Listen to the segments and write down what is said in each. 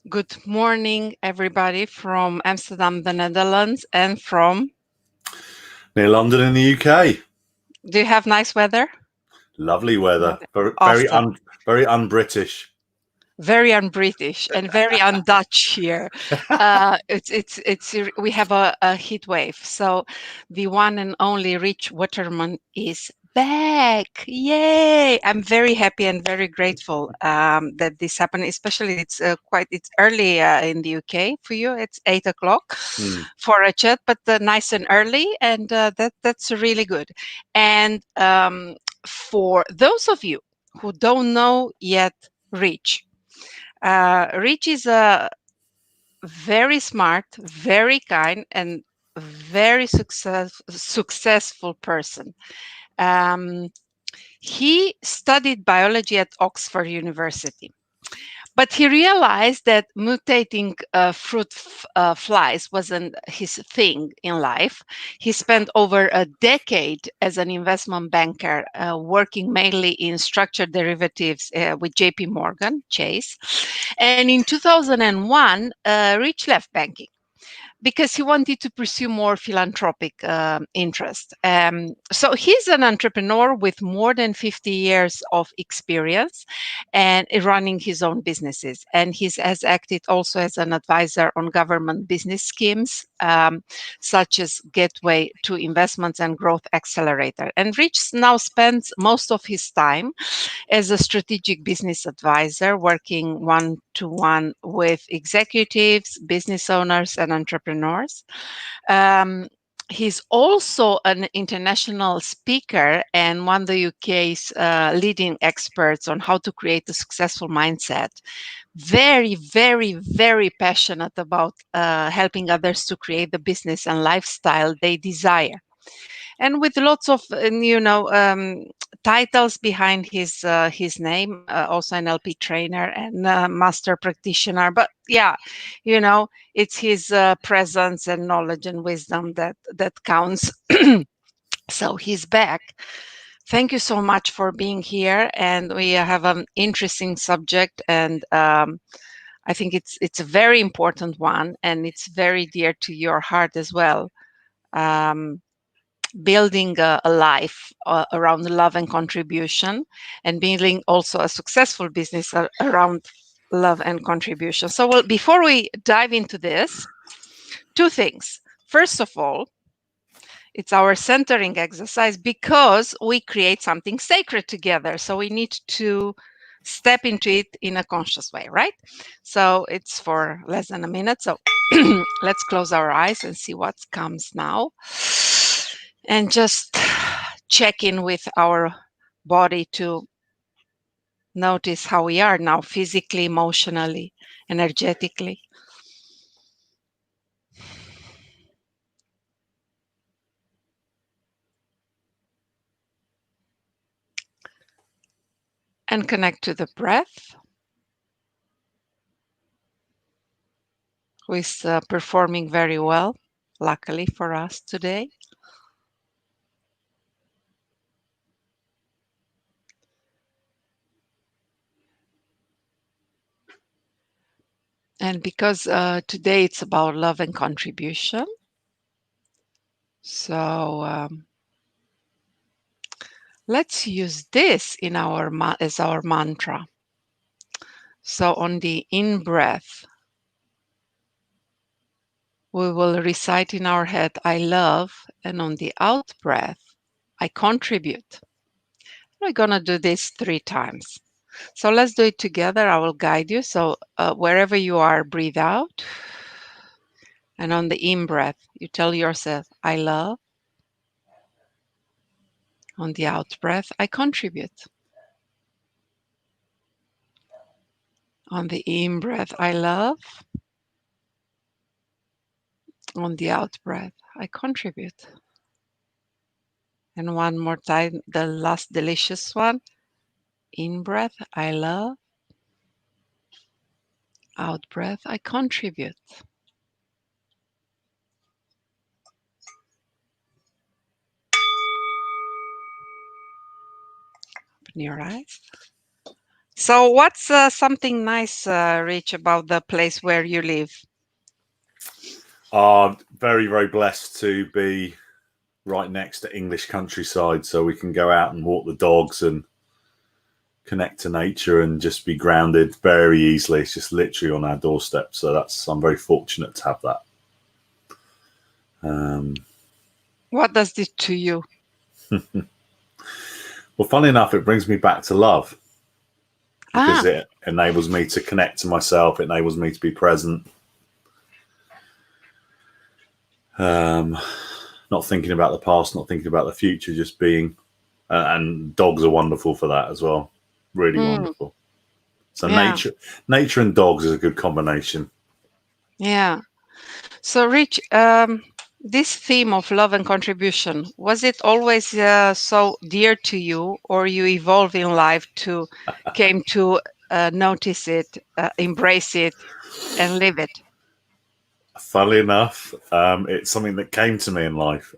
Good morning, everybody from Amsterdam, the Netherlands, and from. Near London in the UK. Do you have nice weather? Lovely weather. Awesome. Very un-British. Very un-British and very un-Dutch here. We have a heat wave. So the one and only Rich Waterman is back. Yay! I'm very happy and very grateful that this happened. Especially it's early in the UK for you. It's 8 o'clock for a chat, but nice and early, and that's really good. And for those of you who don't know yet, Rich. Rich is a very smart, very kind, and very successful person. Um, he studied biology at Oxford University. But he realized that mutating fruit flies wasn't his thing in life. He spent over a decade as an investment banker, working mainly in structured derivatives with JP Morgan Chase. And in 2001, Rich left banking because he wanted to pursue more philanthropic interest. So he's an entrepreneur with more than 50 years of experience and running his own businesses. And he has acted also as an advisor on government business schemes, such as Gateway to Investments and Growth Accelerator. And Rich now spends most of his time as a strategic business advisor, working one-to-one with executives, business owners, and entrepreneurs. Um, He's also an international speaker and one of the UK's leading experts on how to create a successful mindset. Very, very, very passionate about helping others to create the business and lifestyle they desire. And with lots of titles behind his name, also NLP trainer and master practitioner. But yeah, it's his presence and knowledge and wisdom that counts. So he's back. Thank you so much for being here, and we have an interesting subject, and I think it's a very important one, and it's very dear to your heart as well. Building a life around love and contribution, and building also a successful business around love and contribution. So, well, before we dive into this, two things. First of all, it's our centering exercise because we create something sacred together. So we need to step into it in a conscious way, right? So it's for less than a minute. So let's close our eyes and see what comes now. And just check in with our body to notice how we are now, physically, emotionally, energetically. And connect to the breath, who is performing very well, luckily for us today. And because today it's about love and contribution, so let's use this in as our mantra. So on the in-breath, we will recite in our head, I love, and on the out-breath, I contribute. We're going to do this 3 times. So let's do it together. I will guide you. So wherever you are, breathe out. And on the in-breath, you tell yourself, I love. On the out-breath, I contribute. On the in-breath, I love. On the out-breath, I contribute. And one more time, the last delicious one. In-breath, I love. Out-breath, I contribute. Open your eyes. So, what's something nice, Rich, about the place where you live? Are very, very blessed to be right next to English countryside, so we can go out and walk the dogs and connect to nature and just be grounded very easily. It's just literally on our doorstep. So I'm very fortunate to have that. What does this to you? Well, funny enough, it brings me back to love because Ah, it enables me to connect to myself. It enables me to be present. Not thinking about the past, not thinking about the future, just being. And dogs are wonderful for that as well. Really mm, wonderful. So yeah, nature and dogs is a good combination. yeah. So, Rich, this theme of love and contribution, was it always so dear to you, or you evolve in life to came to notice it, embrace it, and live it? Funnily enough, it's something that came to me in life.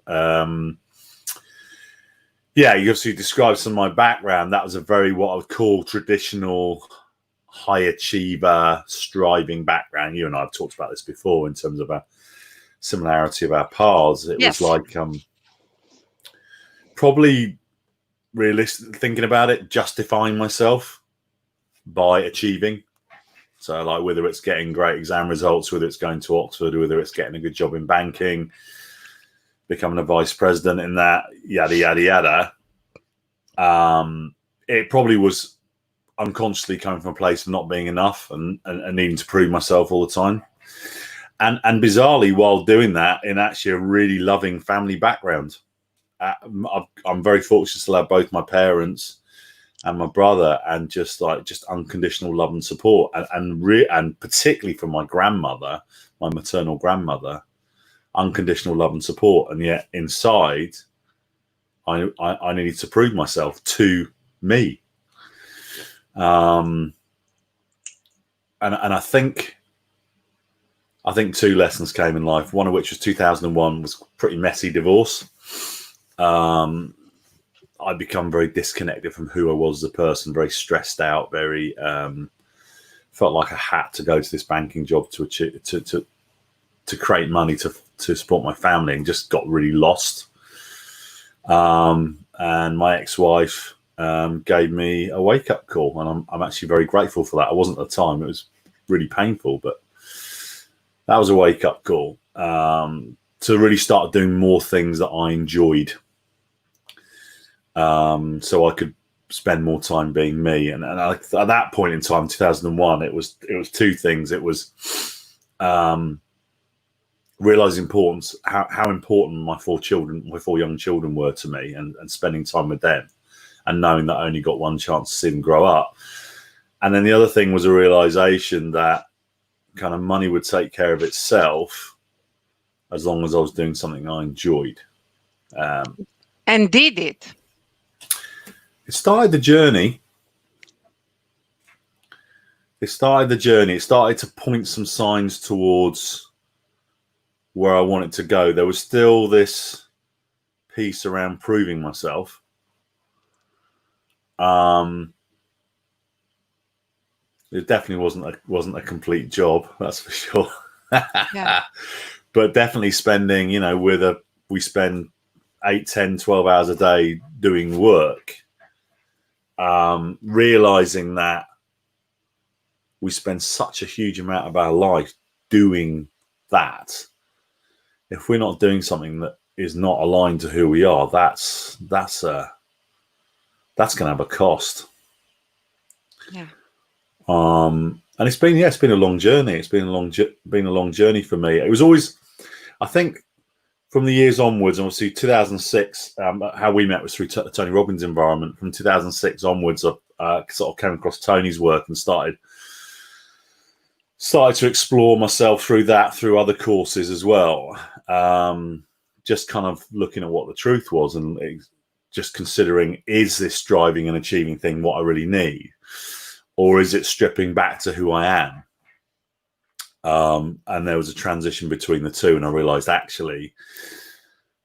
Yeah, you obviously described some of my background. That was a very what I would call traditional high achiever, striving background. You and I have talked about this before in terms of a similarity of our paths. It was Yes. like probably realistic thinking about it, justifying myself by achieving. So, like, whether it's getting great exam results, whether it's going to Oxford, whether it's getting a good job in banking, becoming a vice president in that, yada, yada, yada. It probably was unconsciously coming from a place of not being enough and needing to prove myself all the time. And bizarrely, while doing that, in actually a really loving family background. I'm very fortunate to have both my parents and my brother, and just unconditional love and support, and particularly from my grandmother, my maternal grandmother, unconditional love and support. And yet inside, I needed to prove myself to me. And I think two lessons came in life. One of which was 2001 was pretty messy divorce. I'd become very disconnected from who I was as a person, very stressed out, very felt like I had to go to this banking job to achieve, to create money to support my family, and just got really lost. And my ex-wife gave me a wake-up call, and I'm actually very grateful for that. I wasn't at the time; it was really painful, but that was a wake-up call to really start doing more things that I enjoyed. So I could spend more time being me. And at that point in time, 2001, it was two things. It was realizing importance, how important my four young children were to me, and spending time with them, and knowing that I only got one chance to see them grow up. And then the other thing was a realization that kind of money would take care of itself as long as I was doing something I enjoyed. And did it? It started the journey. It started to point some signs towards where I wanted to go. There was still this piece around proving myself. It definitely wasn't a complete job, that's for sure. Yeah. But definitely spending, we spend 8, 10, 12 hours a day doing work. Realizing that we spend such a huge amount of our life doing that. If we're not doing something that is not aligned to who we are, that's going to have a cost. Yeah. And it's been a long journey. It's been a long journey for me. It was always, I think, from the years onwards, obviously 2006, how we met was through Tony Robbins' environment. From 2006 onwards, I sort of came across Tony's work and started to explore myself through other courses as well. Just kind of looking at what the truth was, and just considering, is this driving and achieving thing what I really need? Or is it stripping back to who I am? And there was a transition between the two, and I realized actually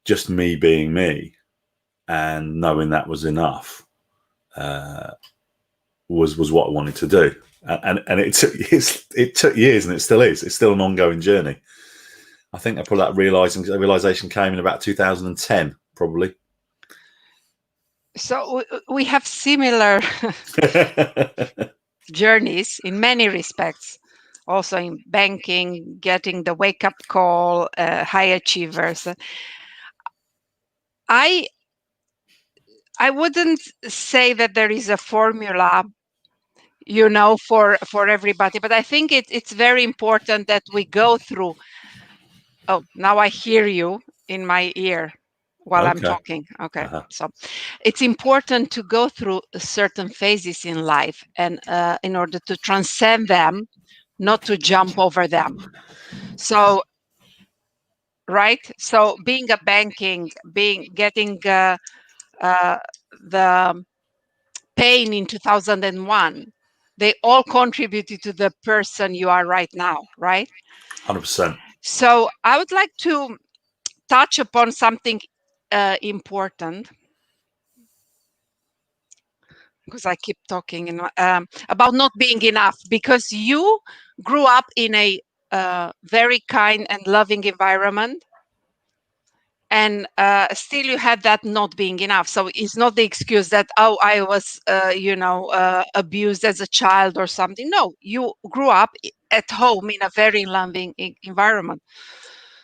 just me being me and knowing that was enough was what I wanted to do, and it took years, and it still is. It's still an ongoing journey. I think I put that realization came in about 2010, probably. So we have similar journeys in many respects. Also in banking, getting the wake-up call, high achievers. I wouldn't say that there is a formula, for everybody, but I think it's very important that we go through. Oh, now I hear you in my ear while I'm Okay. talking. Okay. So it's important to go through certain phases in life, and in order to transcend them, not to jump over them. So, right. So being a banking, getting the pain in 2001, they all contributed to the person you are right now, right? 100%. So I would like to touch upon something important, because I keep talking about not being enough, because you grew up in a very kind and loving environment, and still you had that not being enough. So it's not the excuse that, oh, I was abused as a child or something. No, you grew up at home in a very loving environment.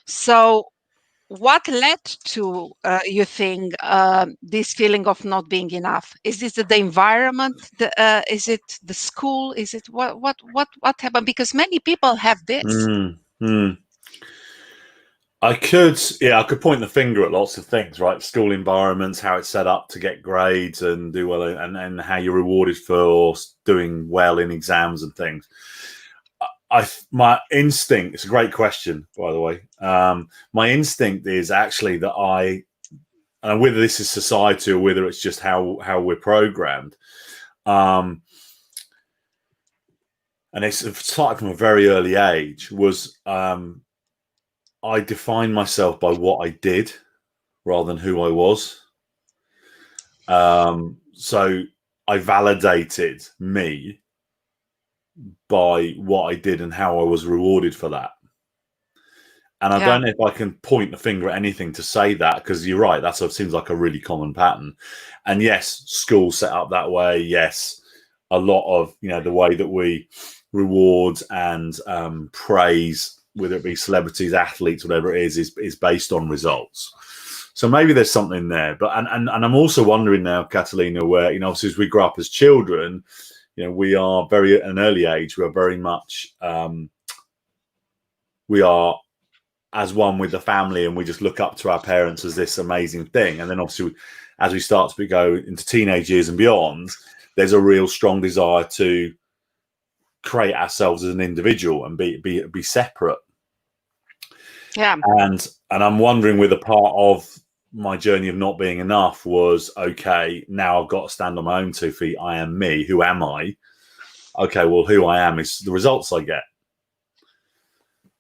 So what led to you think this feeling of not being enough? Is this the environment? Is it the school? Is it what happened? Because many people have this. I could point the finger at lots of things, right? School environments, how it's set up to get grades and do well, and how you're rewarded for doing well in exams and things. My instinct, it's a great question, by the way. My instinct is actually that and whether this is society or whether it's just how we're programmed, and it's started from a very early age, was I defined myself by what I did rather than who I was. So I validated me by what I did and how I was rewarded for that. And I don't know if I can point the finger at anything to say that, because you're right, that sort of seems like a really common pattern. And yes, school set up that way. Yes, a lot of the way that we reward and praise, whether it be celebrities, athletes, whatever it is based on results. So maybe there's something there. But and I'm also wondering now, Catalina, where obviously as we grow up as children, we are very at an early age. We are very much we are as one with the family, and we just look up to our parents as this amazing thing. And then obviously as we start to go into teenage years and beyond, there's a real strong desire to create ourselves as an individual and be separate. Yeah. And I'm wondering whether part of my journey of not being enough was, okay, now I've got to stand on my own 2 feet. I am me. Who am I? Okay, well, who I am is the results I get.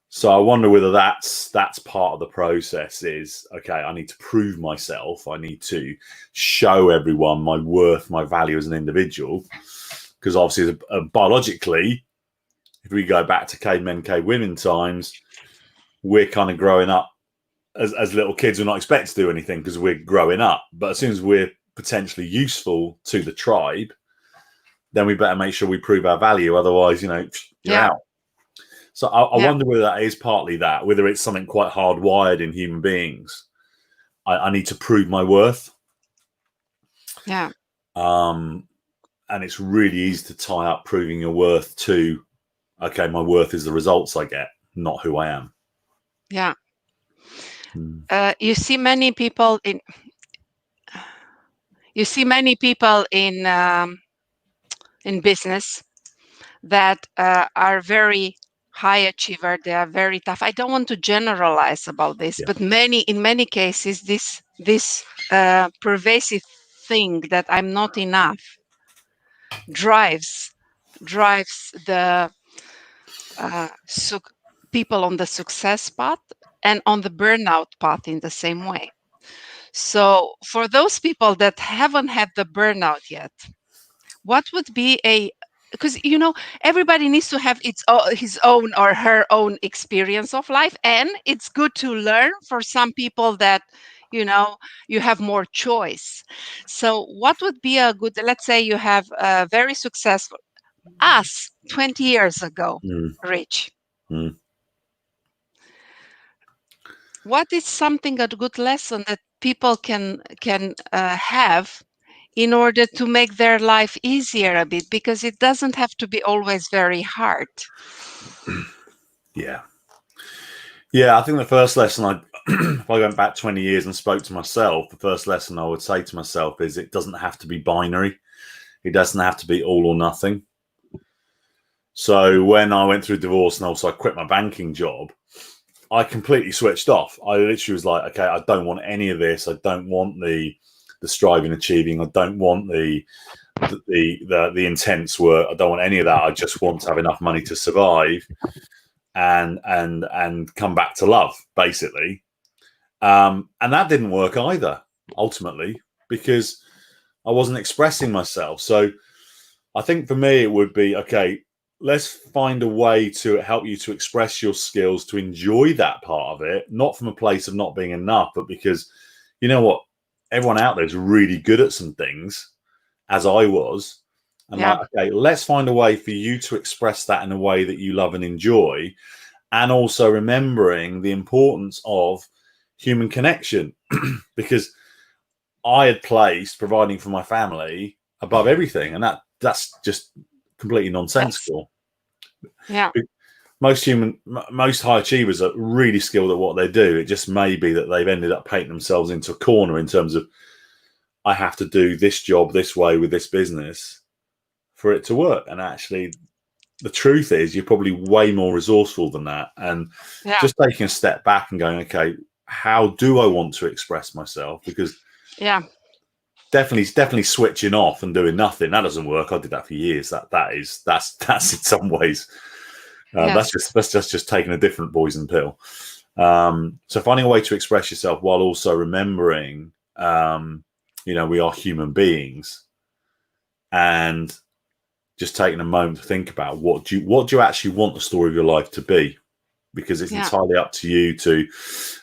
So I wonder whether that's part of the process is, okay, I need to prove myself. I need to show everyone my worth, my value as an individual. Because obviously, biologically, if we go back to cavemen, cavewomen times, we're kind of growing up as little kids. We're not expected to do anything because we're growing up. But as soon as we're potentially useful to the tribe, then we better make sure we prove our value. Otherwise, you're out. So I wonder whether that is partly that, whether it's something quite hardwired in human beings. I need to prove my worth. Yeah. And it's really easy to tie up proving your worth to, okay, my worth is the results I get, not who I am. Yeah. You see many people in business that are very high achiever. They are very tough. I don't want to generalize about this, but in many cases, this pervasive thing that I'm not enough drives the people on the success path and on the burnout path in the same way. So for those people that haven't had the burnout yet, what would be a, because everybody needs to have his own or her own experience of life, and it's good to learn for some people that you know you have more choice. So what would be a good, let's say you have a very successful us 20 years ago, Mm, Rich, mm. what is something, a good lesson that people can have in order to make their life easier a bit, because it doesn't have to be always very hard. Yeah. Yeah, I think the first lesson if I went back 20 years and spoke to myself, the first lesson I would say to myself is it doesn't have to be binary. It doesn't have to be all or nothing. So when I went through divorce and also I quit my banking job, I completely switched off. I literally was like, okay, I don't want any of this. I don't want the striving, achieving. I don't want the intense work. I don't want any of that. I just want to have enough money to survive and come back to love, basically. And that didn't work either, ultimately, because I wasn't expressing myself. So I think for me, it would be, okay, let's find a way to help you to express your skills, to enjoy that part of it, not from a place of not being enough, but because you know what? Everyone out there is really good at some things, as I was. And Yeah, like, okay, let's find a way for you to express that in a way that you love and enjoy. And also remembering the importance of human connection, because I had placed providing for my family above everything. And that's just completely that's nonsensical. yeah, Most high achievers are really skilled at what they do. It just may be that they've ended up painting themselves into a corner in terms of, I have to do this job this way with this business for it to work. And actually, the truth is, you're probably way more resourceful than that. And yeah, just taking a step back and going, okay, how do I want to express myself? Because yeah, definitely switching off and doing nothing, that doesn't work. I did that for years. That's in some ways yes, that's just taking a different poison pill. So finding a way to express yourself while also remembering, we are human beings, and just taking a moment to think about what do you actually want the story of your life to be, because it's yeah, entirely up to you to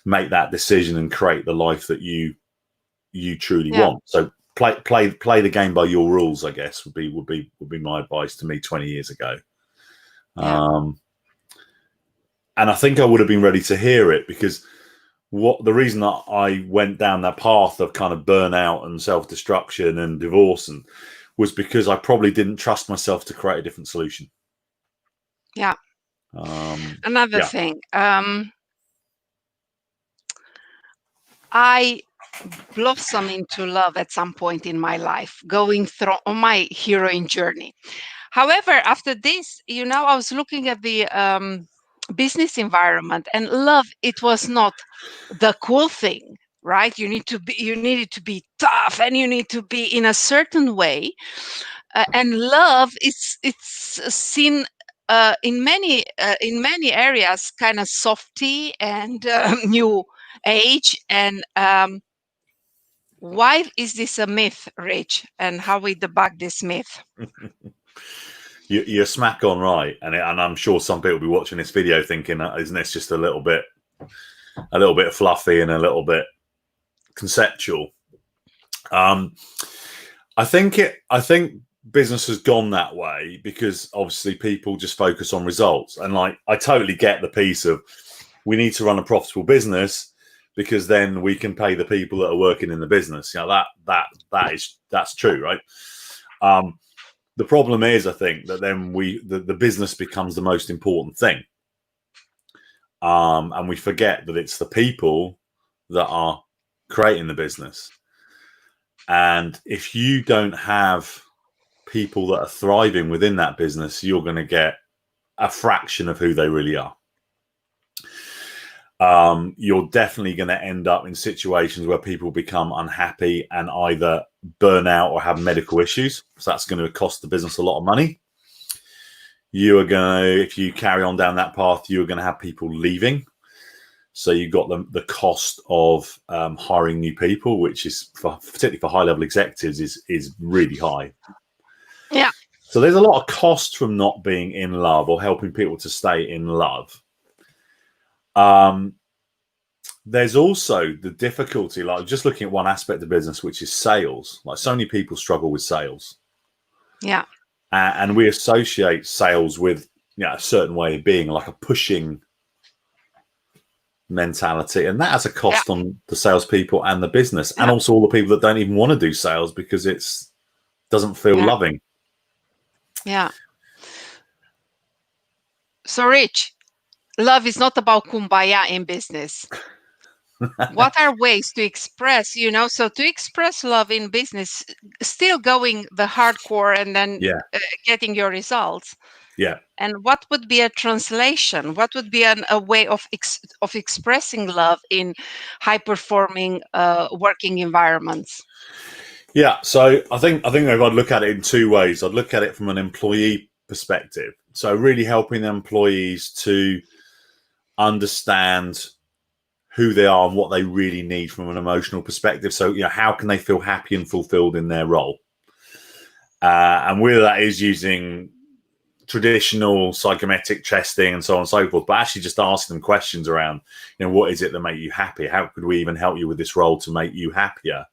make that decision and create the life that you truly yeah, want. So play the game by your rules, I guess would be my advice to me 20 years ago. yeah, And I think I would have been ready to hear it, because the reason that I went down that path of kind of burnout and self-destruction and divorce was because I probably didn't trust myself to create a different solution. yeah. Another Yeah. thing, I blossom into love at some point in my life, going through on my heroine journey. However, after this, I was looking at the business environment, and love, it was not the cool thing, right? You needed to be tough, and you need to be in a certain way. And love, it's seen in many areas, kind of softy and new age. And why is this a myth, Rich? And how we debug this myth? You're smack on right, and I'm sure some people will be watching this video thinking, isn't this just a little bit fluffy and a little bit conceptual? I think business has gone that way because obviously people just focus on results, and like I totally get the piece of, we need to run a profitable business because then we can pay the people that are working in the business. That's true, right? The problem is, I think, that then the business becomes the most important thing, and we forget that it's the people that are creating the business. And if you don't have people that are thriving within that business, you're going to get a fraction of who they really are. You're definitely going to end up in situations where people become unhappy and either burn out or have medical issues. So that's going to cost the business a lot of money. If you carry on down that path, you're going to have people leaving. So you've got the cost of hiring new people, which is particularly for high level executives is really high. So there's a lot of cost from not being in love or helping people to stay in love. There's also the difficulty, like just looking at one aspect of business, which is sales. Like so many people struggle with sales. Yeah. And we associate sales with a certain way of being, like a pushing mentality. And that has a cost on the salespeople and the business, and also all the people that don't even want to do sales because it's doesn't feel loving. Yeah. So, Rich, love is not about kumbaya in business. What are ways to express, so to express love in business, still going the hardcore and then getting your results? Yeah. And what would be a translation? What would be a way of expressing love in high-performing working environments? Yeah, so I think if I'd look at it in two ways. I'd look at it from an employee perspective. So really helping employees to understand who they are and what they really need from an emotional perspective. So, how can they feel happy and fulfilled in their role? And whether that is using traditional psychometric testing and so on and so forth, but actually just asking them questions around, what is it that make you happy? How could we even help you with this role to make you happier?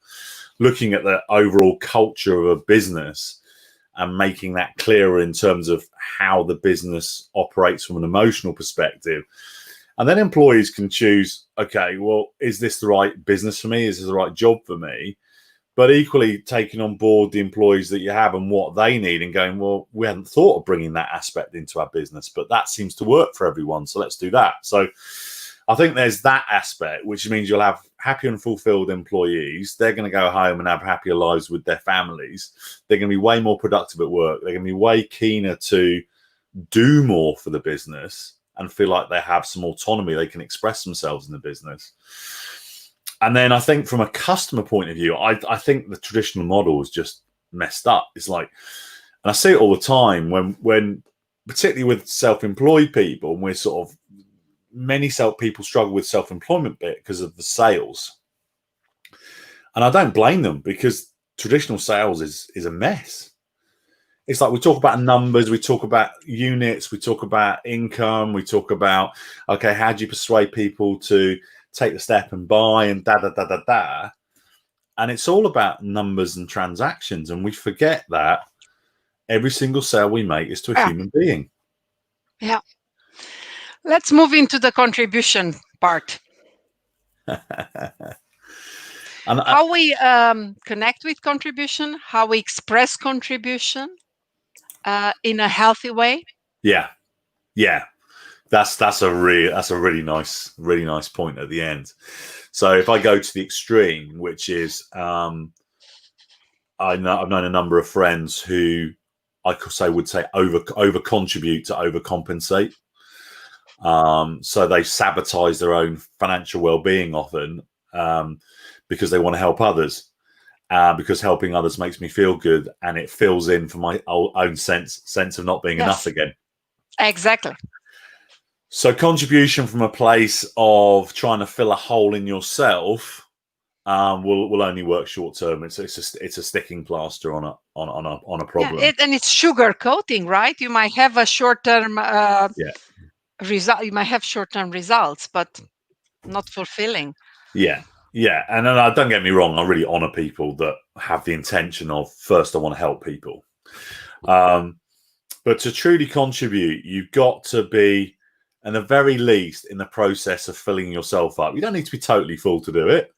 Looking at the overall culture of a business and making that clearer in terms of how the business operates from an emotional perspective. And then employees can choose, okay, well, is this the right business for me? Is this the right job for me? But equally taking on board the employees that you have and what they need and going, well, we hadn't thought of bringing that aspect into our business, but that seems to work for everyone. So let's do that. So I think there's that aspect, which means you'll have happy and fulfilled employees. They're going to go home and have happier lives with their families. They're going to be way more productive at work. They're going to be way keener to do more for the business and feel like they have some autonomy. They can express themselves in the business. And then I think from a customer point of view, I think the traditional model is just messed up. It's like, and I see it all the time when particularly with self-employed people, and we're sort of, many people struggle with self-employment bit because of the sales. And I don't blame them, because traditional sales is a mess. It's like we talk about numbers, we talk about units, we talk about income, we talk about, okay, how do you persuade people to take the step and buy and da. And it's all about numbers and transactions. And we forget that every single sale we make is to a human being. Yeah. Let's move into the contribution part. And how we connect with contribution, how we express contribution in a healthy way. Yeah. That's a really nice point at the end. So if I go to the extreme, which is I've known a number of friends who I could say would say over contribute to overcompensate. So they sabotage their own financial well-being often because they want to help others. Because helping others makes me feel good, and it fills in for my own sense of not being enough again. Exactly. So contribution from a place of trying to fill a hole in yourself will only work short term. It's a sticking plaster on a problem. Yeah, and it's sugar coating, right? You might have a short term result. You might have short term results, but not fulfilling. Yeah. And then, don't get me wrong, I really honor people that have the intention of, first, I want to help people. But to truly contribute, you've got to be, at the very least, in the process of filling yourself up. You don't need to be totally full to do it,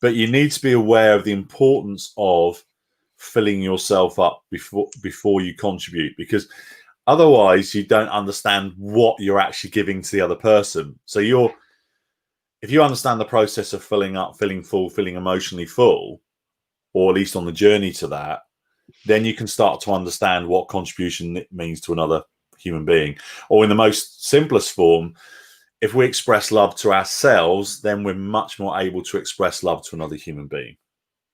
but you need to be aware of the importance of filling yourself up before you contribute, because otherwise you don't understand what you're actually giving to the other person. So if you understand the process of filling up, feeling full, feeling emotionally full, or at least on the journey to that, then you can start to understand what contribution means to another human being. Or in the most simplest form, if we express love to ourselves, then we're much more able to express love to another human being.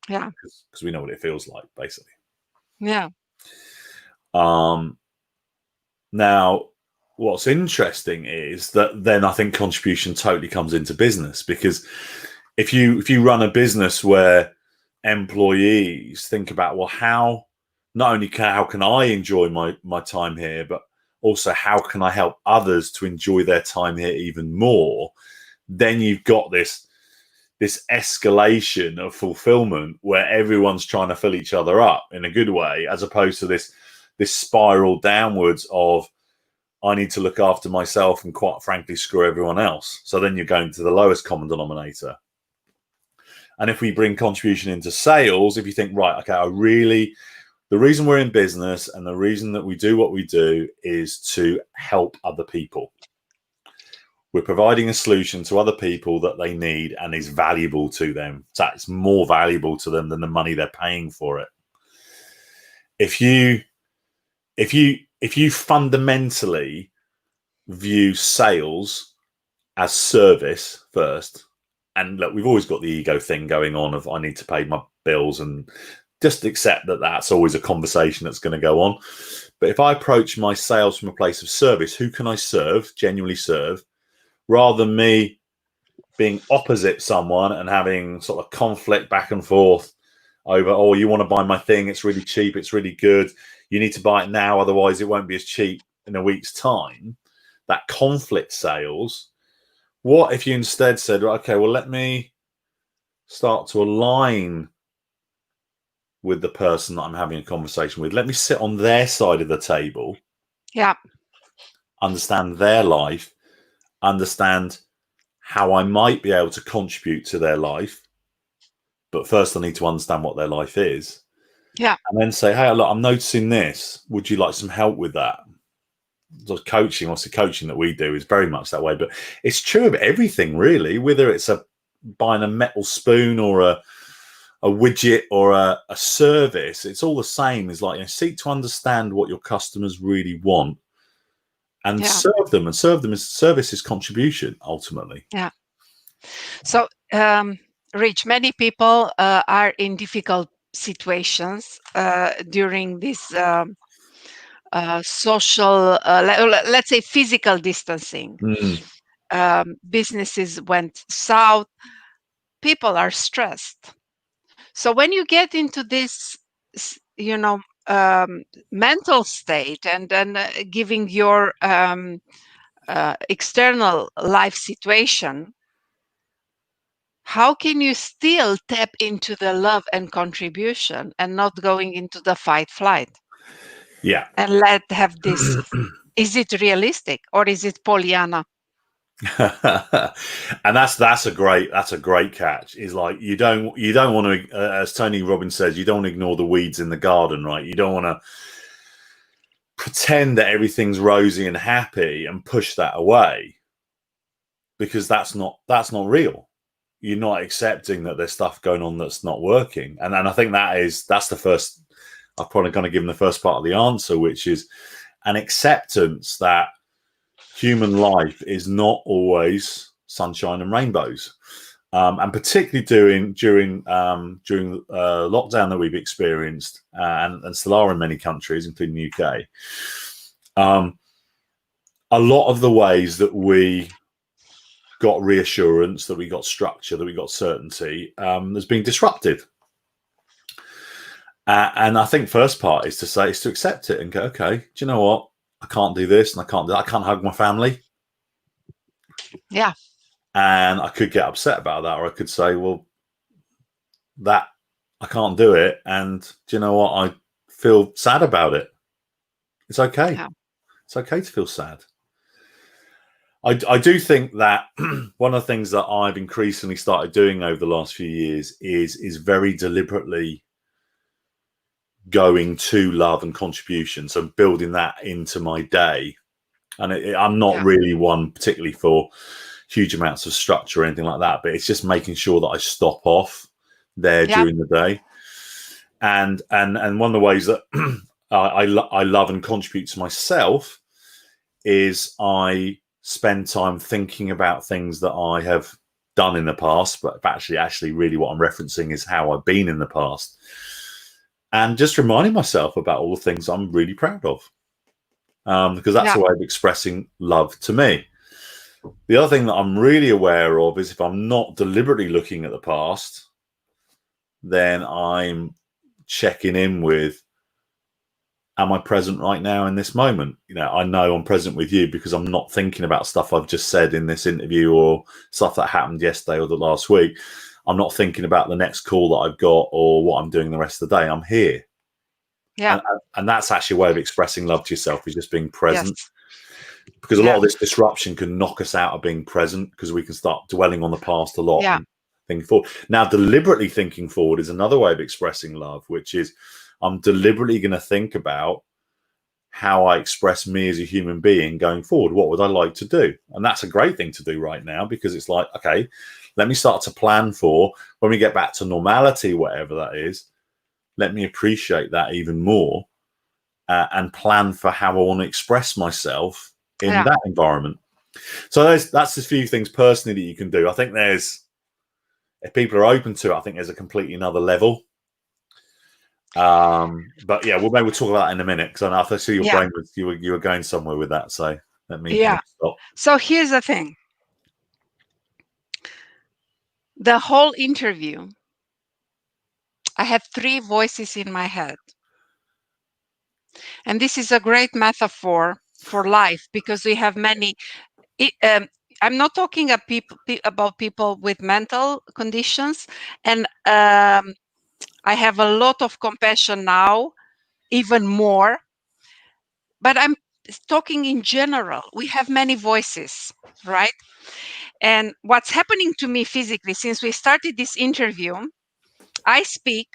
Yeah. Because we know what it feels like, basically. Yeah. Now, what's interesting is that then I think contribution totally comes into business, because if you run a business where employees think about, well, how not only how can I enjoy my time here, but also how can I help others to enjoy their time here even more, then you've got this escalation of fulfillment where everyone's trying to fill each other up in a good way, as opposed to this spiral downwards of I need to look after myself and, quite frankly, screw everyone else. So then you're going to the lowest common denominator. And if we bring contribution into sales, if you think, right, okay, the reason we're in business and the reason that we do what we do is to help other people. We're providing a solution to other people that they need and is valuable to them. So it's more valuable to them than the money they're paying for it. If you fundamentally view sales as service first, and look, we've always got the ego thing going on of I need to pay my bills, and just accept that that's always a conversation that's going to go on. But if I approach my sales from a place of service, who can I serve, genuinely serve, rather than me being opposite someone and having sort of conflict back and forth over, oh, you want to buy my thing, it's really cheap, it's really good, you need to buy it now, otherwise it won't be as cheap in a week's time. That conflict sales. What if you instead said, okay, well, let me start to align with the person that I'm having a conversation with. Let me sit on their side of the table. Yeah. Understand their life, understand how I might be able to contribute to their life. But first I need to understand what their life is. Yeah. And then say, hey, look, I'm noticing this. Would you like some help with that? The coaching, obviously coaching that we do is very much that way, but it's true of everything really, whether it's buying a metal spoon or a widget or a service, it's all the same. It's like, seek to understand what your customers really want and serve them. And service is contribution ultimately. Yeah. So, Rich, many people are in difficult situations during this social, let's say, physical distancing. Businesses went south. People are stressed. So when you get into this, mental state and giving your external life situation, how can you still tap into the love and contribution and not going into the fight flight? Yeah. And have this. Is it realistic or is it Pollyanna? And that's a great catch. Is like you don't want to, as Tony Robbins says, you don't want to ignore the weeds in the garden, right? You don't want to pretend that everything's rosy and happy and push that away, because that's not real. You're not accepting that there's stuff going on that's not working. And I think that's the first, I've probably kind of given the first part of the answer, which is an acceptance that human life is not always sunshine and rainbows. And particularly during lockdown that we've experienced and still are in many countries, including the UK, a lot of the ways that we got reassurance, that we got structure, that we got certainty, has been disrupted. And I think first part is to accept it and go, okay, do you know what? I can't do this and I can't hug my family. Yeah. And I could get upset about that, or I could say, well, that I can't do it. And do you know what? I feel sad about it. It's okay. Yeah. It's okay to feel sad. I do think that one of the things that I've increasingly started doing over the last few years is very deliberately going to love and contribution. So building that into my day. And I'm not really one particularly for huge amounts of structure or anything like that, but it's just making sure that I stop off there during the day. And one of the ways that I love and contribute to myself is I spend time thinking about things that I have done in the past, but actually really what I'm referencing is how I've been in the past, and just reminding myself about all the things I'm really proud of, because that's a way of expressing love to me. The other thing that I'm really aware of is if I'm not deliberately looking at the past, then I'm checking in with am I present right now in this moment? You know, I know I'm present with you because I'm not thinking about stuff I've just said in this interview or stuff that happened yesterday or the last week. I'm not thinking about the next call that I've got or what I'm doing the rest of the day. I'm here. Yeah. And that's actually a way of expressing love to yourself, is just being present. Yes. Because a lot Yeah. of this disruption can knock us out of being present, because we can start dwelling on the past a lot Yeah. and thinking forward. Now, deliberately thinking forward is another way of expressing love, which is I'm deliberately going to think about how I express me as a human being going forward. What would I like to do? And that's a great thing to do right now, because it's like, okay, let me start to plan for when we get back to normality, whatever that is. Let me appreciate that even more, and plan for how I want to express myself in that environment. So that's a few things personally that you can do. I think if people are open to it, I think there's a completely another level. But yeah, maybe we'll talk about that in a minute, because I see your brain was you were going somewhere with that. So let me stop. So here's the thing. The whole interview, I had 3 voices in my head. And this is a great metaphor for life, because we have many. I'm not talking about people with mental conditions. And I have a lot of compassion now, even more. But I'm talking in general. We have many voices, right? And what's happening to me physically, since we started this interview, I speak,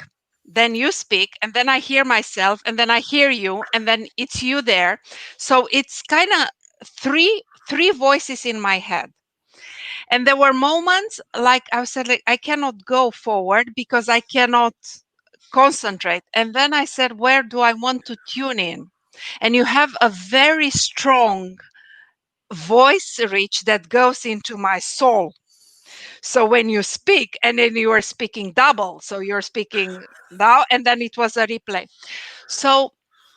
then you speak, and then I hear myself, and then I hear you, and then it's you there. So it's kind of three voices in my head. And there were moments like I said, like, I cannot go forward because I cannot concentrate. And then I said, where do I want to tune in? And you have a very strong voice reach that goes into my soul. So when you speak, and then you are speaking double, so you're speaking now, and then it was a replay. So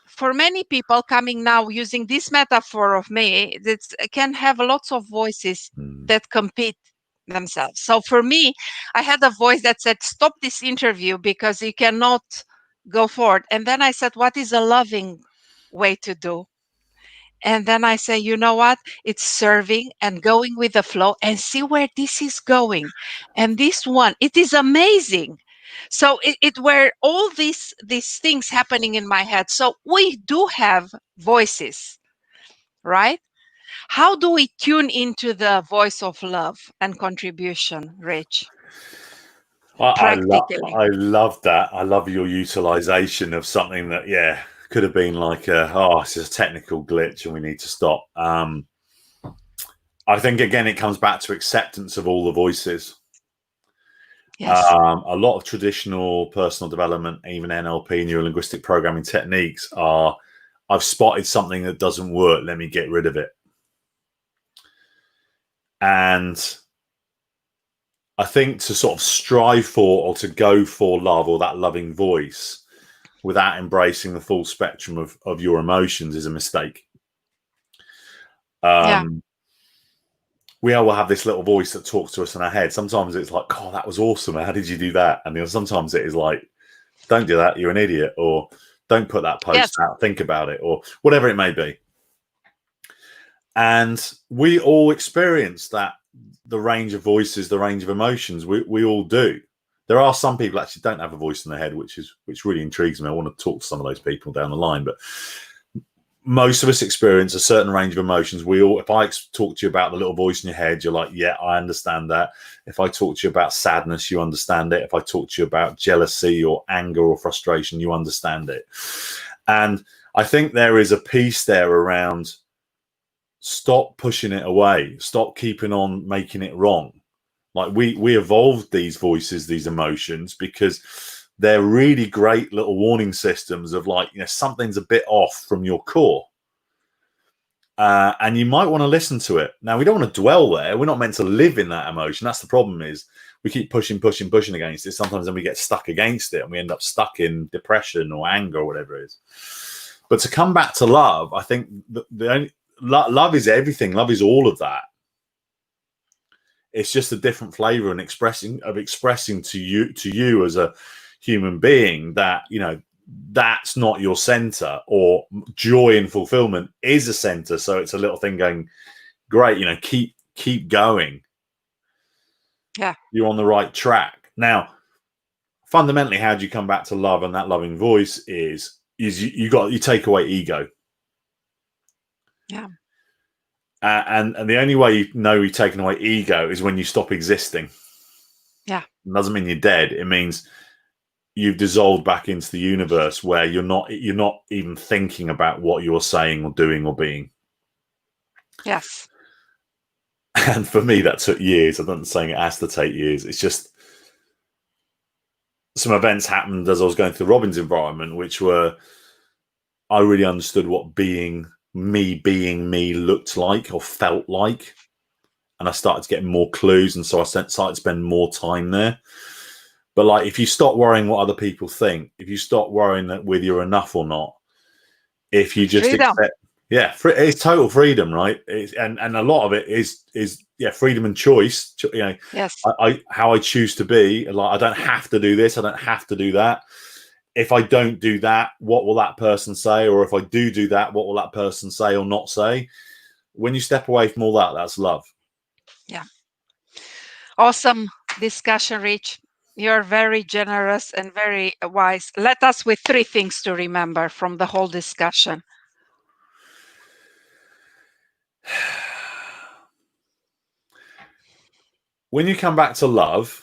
for many people coming now using this metaphor of me, that can have lots of voices that compete themselves. So for me, I had a voice that said, stop this interview because you cannot go forward. And then I said, what is a loving way to do? And then I say, you know what? It's serving and going with the flow and see where this is going. And this one, it is amazing. So it were all these things happening in my head. So we do have voices, right? How do we tune into the voice of love and contribution, Rich? Practically. I love that. I love your utilization of something that, could have been like, it's just a technical glitch and we need to stop. I think, again, it comes back to acceptance of all the voices. Yes. A lot of traditional personal development, even NLP, neuro-linguistic programming techniques are, I've spotted something that doesn't work, let me get rid of it. And I think to sort of strive for or to go for love or that loving voice without embracing the full spectrum of your emotions is a mistake. We all have this little voice that talks to us in our head. Sometimes it's like, oh, that was awesome. How did you do that? And sometimes it is like, don't do that. You're an idiot. Or don't put that post out. Think about it. Or whatever it may be. And we all experience that, the range of voices, the range of emotions. We all do. There are some people actually don't have a voice in their head, which really intrigues me. I want to talk to some of those people down the line. But most of us experience a certain range of emotions. If I talk to you about the little voice in your head, you're like, yeah, I understand that. If I talk to you about sadness, you understand it. If I talk to you about jealousy or anger or frustration, you understand it. And I think there is a piece there around, stop pushing it away. Stop keeping on making it wrong. Like we evolved these voices, these emotions, because they're really great little warning systems of like, something's a bit off from your core. And you might want to listen to it. Now, we don't want to dwell there. We're not meant to live in that emotion. That's the problem, is we keep pushing against it. Sometimes then we get stuck against it and we end up stuck in depression or anger or whatever it is. But to come back to love, I think love is everything. Love is all of that. It's just a different flavor and expressing to you as a human being that, that's not your center, or joy and fulfillment is a center. So it's a little thing going, great, keep going. Yeah. You're on the right track. Now, fundamentally, how do you come back to love? And that loving voice is you take away ego. Yeah. And the only way you know you've taken away ego is when you stop existing. Yeah. It doesn't mean you're dead. It means you've dissolved back into the universe where you're not even thinking about what you're saying or doing or being. Yes. And for me, that took years. I'm not saying it has to take years. It's just some events happened as I was going through Robin's environment, which were, I really understood what being me looked like or felt like. And I started to get more clues. And so I started to spend more time there. But like, if you stop worrying what other people think, if you stop worrying that whether you're enough or not, if you just Freedom. accept, it's total freedom, right? And a lot of it is freedom and choice. Yes. How I choose to be. Like, I don't have to do this. I don't have to do that. If I don't do that, what will that person say? Or if I do that, what will that person say or not say? When you step away from all that, that's love. Yeah. Awesome discussion, Rich. You're very generous and very wise. Let us with 3 things to remember from the whole discussion. When you come back to love,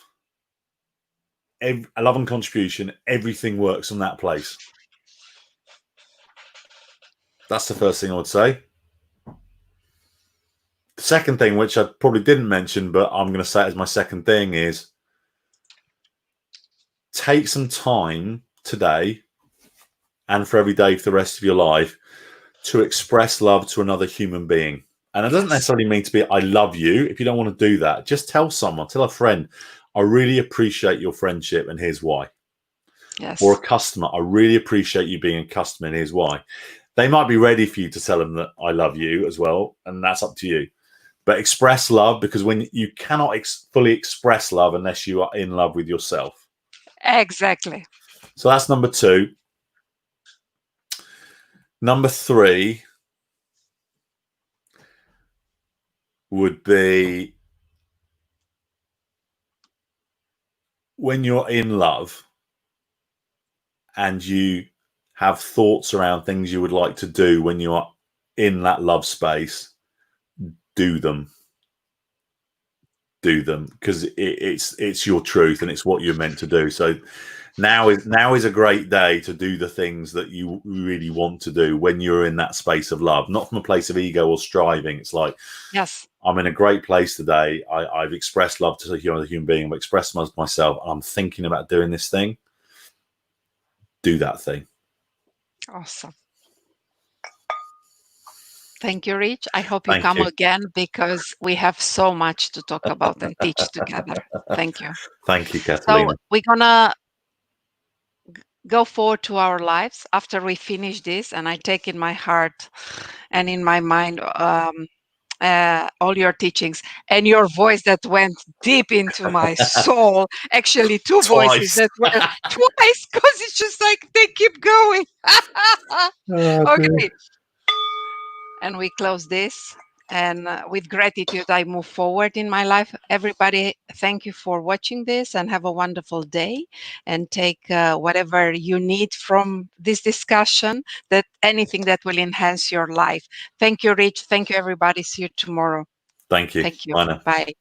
love and contribution, everything works from that place. That's the first thing I would say. The second thing, which I probably didn't mention, but I'm going to say it as my second thing, is take some time today and for every day for the rest of your life to express love to another human being. And it doesn't necessarily mean to be, I love you. If you don't want to do that, just tell someone, tell a friend, I really appreciate your friendship and here's why. Yes. Or a customer, I really appreciate you being a customer and here's why. They might be ready for you to tell them that I love you as well. And that's up to you. But express love, because when you cannot fully express love unless you are in love with yourself. Exactly. So that's number 2. Number 3 would be, when you're in love and you have thoughts around things you would like to do when you are in that love space, do them. Do them, because it's your truth and it's what you're meant to do. So now is a great day to do the things that you really want to do when you're in that space of love, not from a place of ego or striving. It's like, yes, I'm in a great place today. I've expressed love to another human being. I've expressed myself. I'm thinking about doing this thing. Do that thing. Awesome. Thank you, Rich. I hope you Thank come you. again, because we have so much to talk about and teach together. Thank you. Thank you, Catalina. So we're gonna go forward to our lives after we finish this, and I take in my heart and in my mind all your teachings and your voice that went deep into my soul. Actually, 2 voices Twice. that were twice, because it's just like they keep going. Okay. And we close this. And with gratitude, I move forward in my life. Everybody, thank you for watching this, and have a wonderful day. And take whatever you need from this discussion, that anything that will enhance your life. Thank you, Rich. Thank you, everybody. See you tomorrow. Thank you. Thank you. Bye now. Bye.